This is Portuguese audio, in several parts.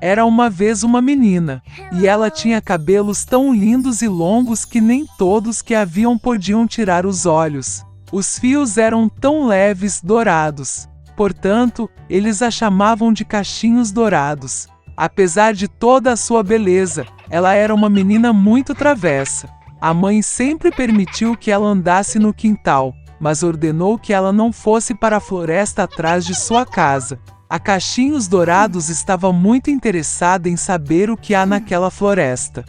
Era uma vez uma menina, e ela tinha cabelos tão lindos e longos que nem todos que a viam podiam tirar os olhos. Os fios eram tão leves, dourados. Portanto, eles a chamavam de cachinhos dourados. Apesar de toda a sua beleza, ela era uma menina muito travessa. A mãe sempre permitiu que ela andasse no quintal, mas ordenou que ela não fosse para a floresta atrás de sua casa. A Cachinhos Dourados estava muito interessada em saber o que há naquela floresta.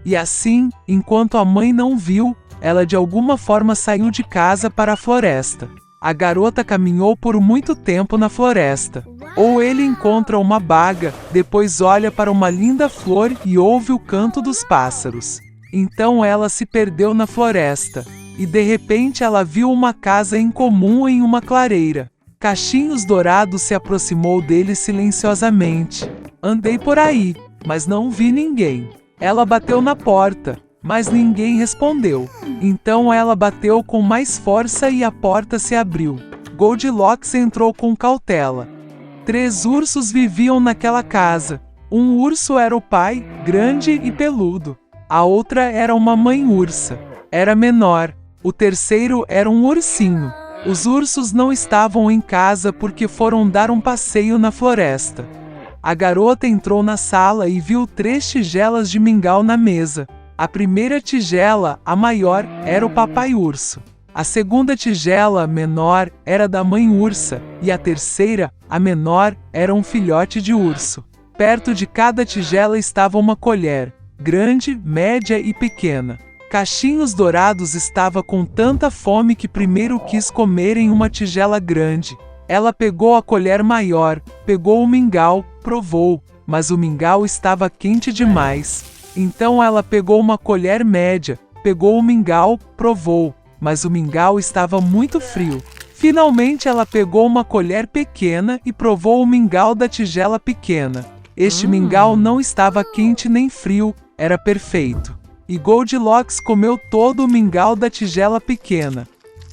E assim, enquanto a mãe não viu, ela de alguma forma saiu de casa para a floresta. A garota caminhou por muito tempo na floresta. Ou ele encontra uma baga, depois olha para uma linda flor e ouve o canto dos pássaros. Então ela se perdeu na floresta. E de repente ela viu uma casa incomum em uma clareira. Cachinhos Dourados se aproximou dele silenciosamente. Andei por aí, mas não vi ninguém. Ela bateu na porta, mas ninguém respondeu. Então ela bateu com mais força e a porta se abriu. Goldilocks entrou com cautela. 3 ursos viviam naquela casa. Um urso era o pai, grande e peludo. A outra era uma mãe ursa. Era menor. O terceiro era um ursinho. Os ursos não estavam em casa porque foram dar um passeio na floresta. A garota entrou na sala e viu 3 tigelas de mingau na mesa. A primeira tigela, a maior, era o papai urso. A segunda tigela, menor, era da mãe ursa. E a terceira, a menor, era um filhote de urso. Perto de cada tigela estava uma colher, grande, média e pequena. Cachinhos Dourados estava com tanta fome que primeiro quis comer em uma tigela grande. Ela pegou a colher maior, pegou o mingau, provou, mas o mingau estava quente demais. Então ela pegou uma colher média, pegou o mingau, provou, mas o mingau estava muito frio. Finalmente ela pegou uma colher pequena e provou o mingau da tigela pequena. Este mingau não estava quente nem frio, era perfeito. E Goldilocks comeu todo o mingau da tigela pequena.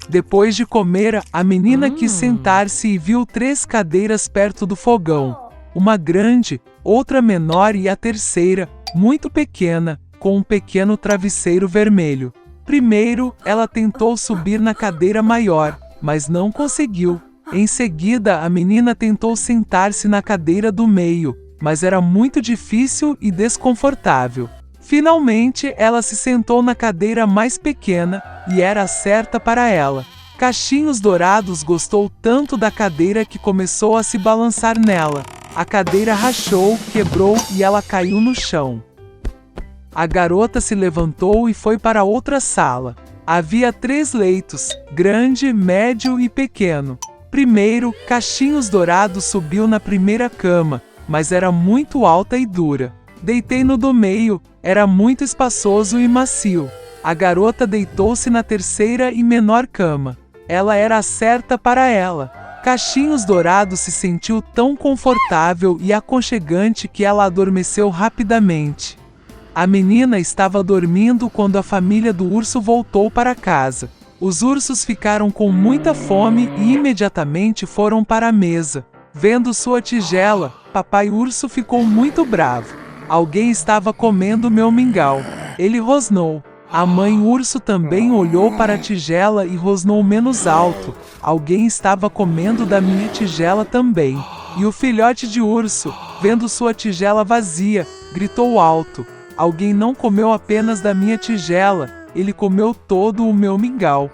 Depois de comer, a menina quis sentar-se e viu 3 cadeiras perto do fogão. Uma grande, outra menor e a terceira, muito pequena, com um pequeno travesseiro vermelho. Primeiro, ela tentou subir na cadeira maior, mas não conseguiu. Em seguida, a menina tentou sentar-se na cadeira do meio, mas era muito difícil e desconfortável. Finalmente, ela se sentou na cadeira mais pequena, e era certa para ela. Cachinhos Dourados gostou tanto da cadeira que começou a se balançar nela. A cadeira rachou, quebrou e ela caiu no chão. A garota se levantou e foi para outra sala. Havia 3 leitos, grande, médio e pequeno. Primeiro, Cachinhos Dourados subiu na primeira cama, mas era muito alta e dura. Deitei no do meio, era muito espaçoso e macio. A garota deitou-se na terceira e menor cama. Ela era certa para ela. Cachinhos Dourados se sentiu tão confortável e aconchegante que ela adormeceu rapidamente. A menina estava dormindo quando a família do urso voltou para casa. Os ursos ficaram com muita fome e imediatamente foram para a mesa. Vendo sua tigela, papai urso ficou muito bravo. Alguém estava comendo meu mingau. Ele rosnou. A mãe urso também olhou para a tigela e rosnou menos alto. Alguém estava comendo da minha tigela também. E o filhote de urso, vendo sua tigela vazia, gritou alto. Alguém não comeu apenas da minha tigela, ele comeu todo o meu mingau.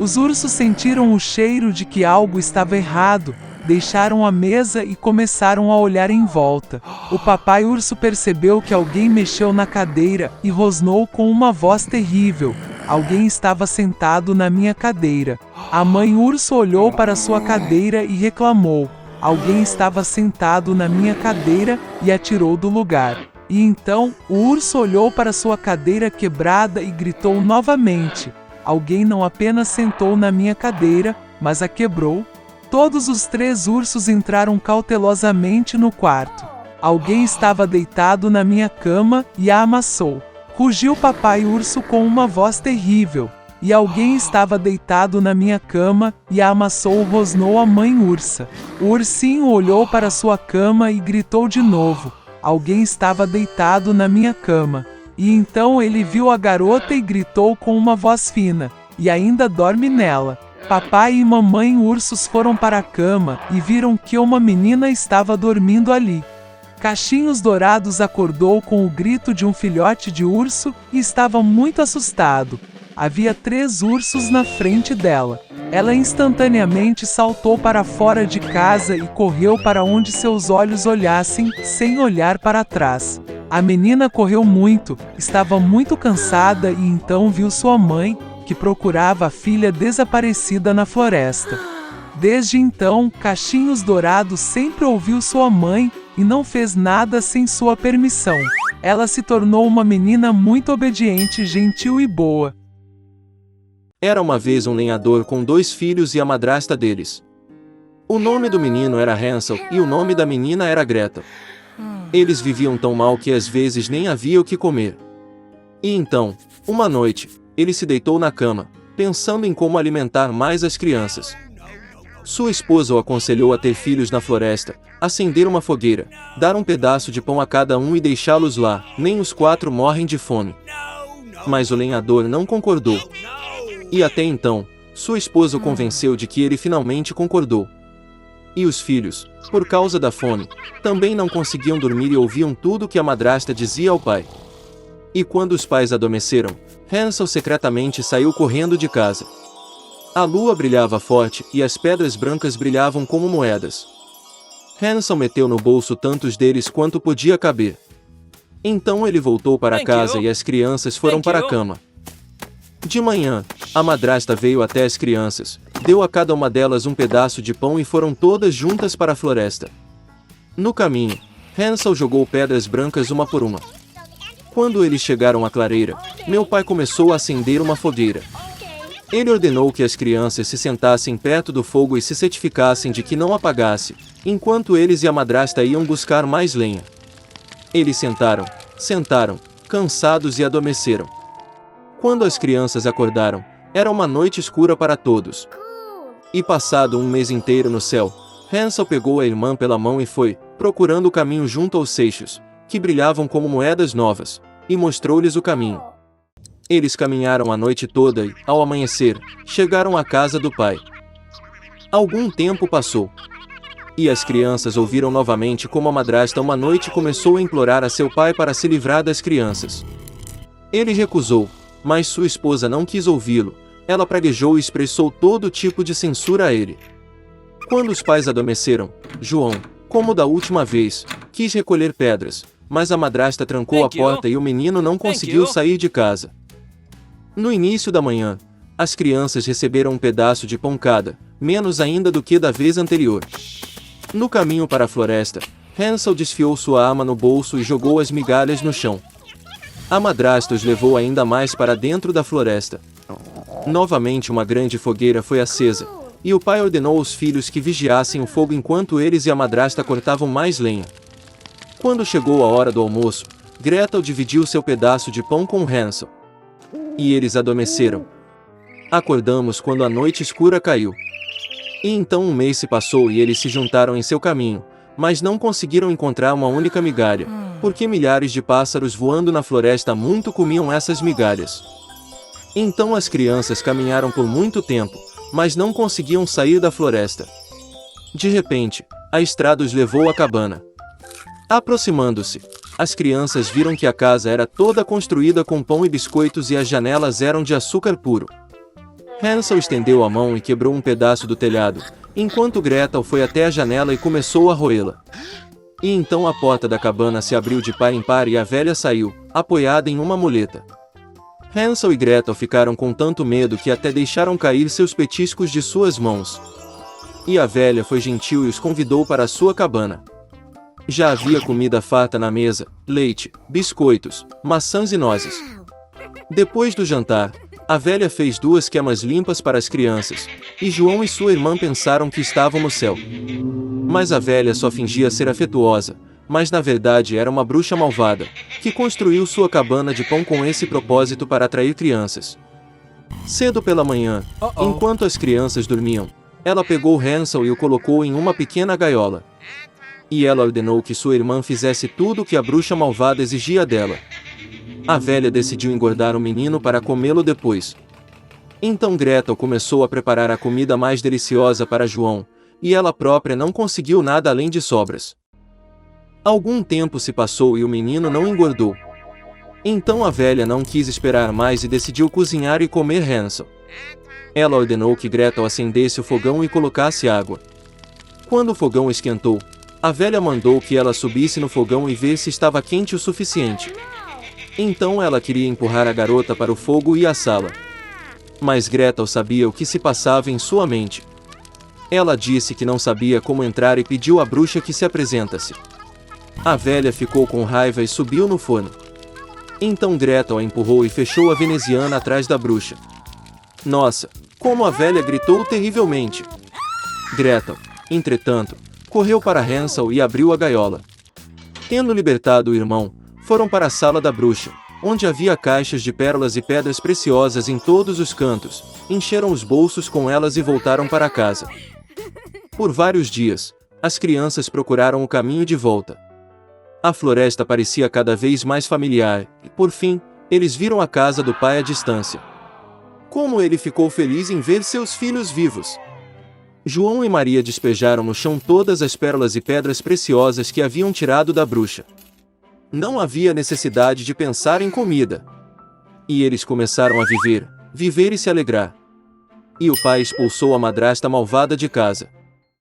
Os ursos sentiram o cheiro de que algo estava errado. Deixaram a mesa e começaram a olhar em volta. O papai urso percebeu que alguém mexeu na cadeira e rosnou com uma voz terrível. Alguém estava sentado na minha cadeira. A mãe urso olhou para sua cadeira e reclamou. Alguém estava sentado na minha cadeira e a tirou do lugar. E então, o urso olhou para sua cadeira quebrada e gritou novamente. Alguém não apenas sentou na minha cadeira, mas a quebrou. Todos os 3 ursos entraram cautelosamente no quarto. Alguém estava deitado na minha cama e a amassou. Rugiu papai urso com uma voz terrível. E alguém estava deitado na minha cama e a amassou, rosnou a mãe ursa. O ursinho olhou para sua cama e gritou de novo. alguém estava deitado na minha cama. E então ele viu a garota e gritou com uma voz fina: "E ainda dorme nela?" Papai e mamãe ursos foram para a cama e viram que uma menina estava dormindo ali. Cachinhos Dourados acordou com o grito de um filhote de urso e estava muito assustado. Havia 3 ursos na frente dela. Ela instantaneamente saltou para fora de casa e correu para onde seus olhos olhassem, sem olhar para trás. A menina correu muito, estava muito cansada e então viu sua mãe, que procurava a filha desaparecida na floresta. Desde então, Cachinhos Dourados sempre ouviu sua mãe e não fez nada sem sua permissão. Ela se tornou uma menina muito obediente, gentil e boa. Era uma vez um lenhador com 2 filhos e a madrasta deles. O nome do menino era Hansel e o nome da menina era Gretel. Eles viviam tão mal que às vezes nem havia o que comer. E então, uma noite, ele se deitou na cama, pensando em como alimentar mais as crianças. Sua esposa o aconselhou a ter filhos na floresta, acender uma fogueira, dar um pedaço de pão a cada um e deixá-los lá, nem os 4 morrem de fome. Mas o lenhador não concordou. E até então, sua esposa o convenceu de que ele finalmente concordou. E os filhos, por causa da fome, também não conseguiam dormir e ouviam tudo que a madrasta dizia ao pai. E quando os pais adormeceram, Hansel secretamente saiu correndo de casa. A lua brilhava forte e as pedras brancas brilhavam como moedas. Hansel meteu no bolso tantos deles quanto podia caber. Então ele voltou para casa e as crianças foram para a cama. De manhã, a madrasta veio até as crianças, deu a cada uma delas um pedaço de pão e foram todas juntas para a floresta. No caminho, Hansel jogou pedras brancas uma por uma. Quando eles chegaram à clareira, meu pai começou a acender uma fogueira. Ele ordenou que as crianças se sentassem perto do fogo e se certificassem de que não apagasse, enquanto eles e a madrasta iam buscar mais lenha. Eles sentaram, cansados e adormeceram. Quando as crianças acordaram, era uma noite escura para todos. E passado um mês inteiro no céu, Hansel pegou a irmã pela mão e foi, procurando o caminho junto aos seixos, que brilhavam como moedas novas, e mostrou-lhes o caminho. Eles caminharam a noite toda e, ao amanhecer, chegaram à casa do pai. Algum tempo passou. E as crianças ouviram novamente como a madrasta uma noite começou a implorar a seu pai para se livrar das crianças. Ele recusou, mas sua esposa não quis ouvi-lo. Ela praguejou e expressou todo tipo de censura a ele. Quando os pais adormeceram, João, como da última vez, quis recolher pedras, mas a madrasta trancou a porta e o menino não conseguiu sair de casa. No início da manhã, as crianças receberam um pedaço de pão cada, menos ainda do que da vez anterior. No caminho para a floresta, Hansel desfiou sua arma no bolso e jogou as migalhas no chão. A madrasta os levou ainda mais para dentro da floresta. Novamente uma grande fogueira foi acesa, e o pai ordenou aos filhos que vigiassem o fogo enquanto eles e a madrasta cortavam mais lenha. Quando chegou a hora do almoço, Gretel dividiu seu pedaço de pão com Hansel. E eles adormeceram. Acordamos quando a noite escura caiu. E então um mês se passou e eles se juntaram em seu caminho, mas não conseguiram encontrar uma única migalha, porque milhares de pássaros voando na floresta muito comiam essas migalhas. Então as crianças caminharam por muito tempo, mas não conseguiam sair da floresta. De repente, a estrada os levou à cabana. Aproximando-se, as crianças viram que a casa era toda construída com pão e biscoitos e as janelas eram de açúcar puro. Hansel estendeu a mão e quebrou um pedaço do telhado, enquanto Gretel foi até a janela e começou a roê-la. E então a porta da cabana se abriu de par em par e a velha saiu, apoiada em uma muleta. Hansel e Gretel ficaram com tanto medo que até deixaram cair seus petiscos de suas mãos. E a velha foi gentil e os convidou para a sua cabana. Já havia comida farta na mesa, leite, biscoitos, maçãs e nozes. Depois do jantar, a velha fez 2 camas limpas para as crianças, e João e sua irmã pensaram que estavam no céu. Mas a velha só fingia ser afetuosa, mas na verdade era uma bruxa malvada, que construiu sua cabana de pão com esse propósito para atrair crianças. Cedo pela manhã, enquanto as crianças dormiam, ela pegou Hansel e o colocou em uma pequena gaiola. E ela ordenou que sua irmã fizesse tudo o que a bruxa malvada exigia dela. A velha decidiu engordar o menino para comê-lo depois. Então Gretel começou a preparar a comida mais deliciosa para João, e ela própria não conseguiu nada além de sobras. Algum tempo se passou e o menino não engordou. Então a velha não quis esperar mais e decidiu cozinhar e comer Hansel. Ela ordenou que Gretel acendesse o fogão e colocasse água. Quando o fogão esquentou, a velha mandou que ela subisse no fogão e ver se estava quente o suficiente. Então ela queria empurrar a garota para o fogo e assá-la. Mas Gretel sabia o que se passava em sua mente. Ela disse que não sabia como entrar e pediu à bruxa que se apresentasse. A velha ficou com raiva e subiu no forno. Então Gretel a empurrou e fechou a veneziana atrás da bruxa. Nossa, como a velha gritou terrivelmente! Gretel, entretanto, correu para Hansel e abriu a gaiola. Tendo libertado o irmão, foram para a sala da bruxa, onde havia caixas de pérolas e pedras preciosas em todos os cantos, encheram os bolsos com elas e voltaram para casa. Por vários dias, as crianças procuraram o caminho de volta. A floresta parecia cada vez mais familiar, e, por fim, eles viram a casa do pai à distância. Como ele ficou feliz em ver seus filhos vivos! João e Maria despejaram no chão todas as pérolas e pedras preciosas que haviam tirado da bruxa. Não havia necessidade de pensar em comida. E eles começaram a viver e se alegrar. E o pai expulsou a madrasta malvada de casa.